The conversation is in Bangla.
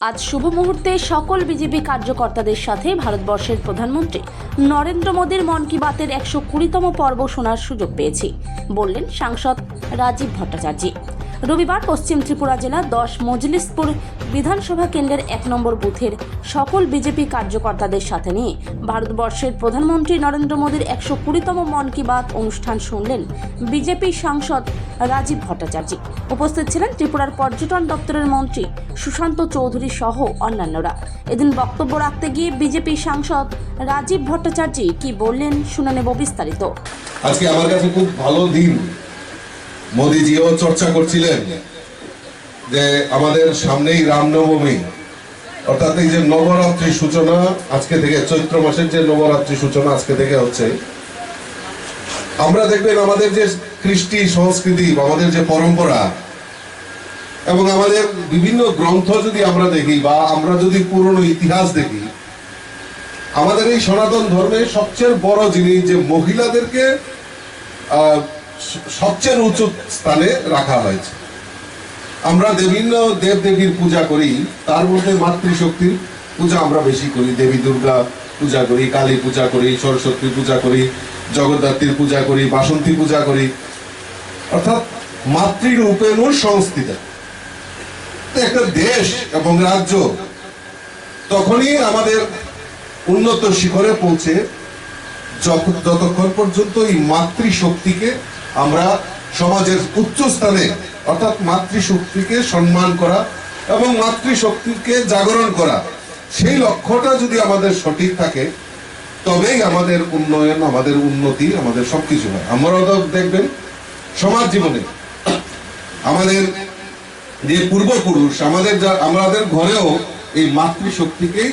আজ শুভ মুহূর্তে সকল বিজেপি কার্যকর্তাদের সাথে ভারতবর্ষের প্রধানমন্ত্রী নরেন্দ্র মোদীর মন কি বাতের 120তম পর্ব শোনার সুযোগ পেয়েছি, বললেন সাংসদ রাজীব ভট্টাচার্য। রবিবার পশ্চিম ত্রিপুরা জেলা 10 মজলিসপুর বিধানসভা কেন্দ্রের 1 নম্বর বুথের সকল বিজেপি কার্যকর্তাদের সাথে নিয়ে ভারতবর্ষের প্রধানমন্ত্রী নরেন্দ্র মোদীর 120তম মন কি বাত অনুষ্ঠান শুনলেন বিজেপি সাংসদ রাজীব ভট্টাচার্য। উপস্থিত ছিলেন ত্রিপুরার পর্যটন দপ্তরের মন্ত্রী সুশান্ত চৌধুরী সহ অন্যান্যরা। এদিন বক্তব্য রাখতে গিয়ে বিজেপি সাংসদ রাজীব ভট্টাচার্য কি বললেন শুনে নেব বিস্তারিত। আজকে আমার কাছে খুব ভালো দিন। মোদিজিও চর্চা করছিলেন যে আমাদের সামনেই রামনবমী, অর্থাৎ এই যে নবরাত্রির সূচনা আজকে থেকে, চৈত্র মাসের যে নবরাত্রির সূচনা আজকে থেকে হচ্ছে। আমরা দেখবেন আমাদের যে কৃষ্টি সংস্কৃতি, আমাদের যে পরম্পরা এবং আমাদের বিভিন্ন গ্রন্থ যদি আমরা দেখি বা আমরা যদি পুরনো ইতিহাস দেখি, আমাদের এই সনাতন ধর্মের সবচেয়ে বড় জিনিস যে মহিলাদেরকে সবচেয়ে উঁচু স্থানে রাখা হয়েছে। আমরা বিভিন্ন দেব দেবীর পূজা করি, তার মধ্যে মাতৃশক্তির পূজা আমরা বেশি করি। দেবী দুর্গা পূজা করি, কালী পূজা করি, সরস্বতী পূজা করি, জগদ্ধাত্রীর পূজা করি, বাসন্তী পূজা করি, অর্থাৎ মাতৃরূপেণ সংস্থিত একটা দেশ এবং রাজ্য তখনই আমাদের উন্নত শিখরে পৌঁছে যতক্ষণ পর্যন্ত এই মাতৃশক্তিকে আমরা সমাজের উচ্চ স্থানে, অর্থাৎ মাতৃশক্তিকে সম্মান করা এবং মাতৃশক্তিকে জাগরণ করা, সেই লক্ষ্যটা যদি আমাদের সঠিক থাকে তবেই আমাদের উন্নয়ন, আমাদের উন্নতি, আমাদের সবকিছু হয়। আমরাও তো দেখবেন সমাজ জীবনে আমাদের যে পূর্বপুরুষ, আমাদের ঘরেও এই মাতৃশক্তিকেই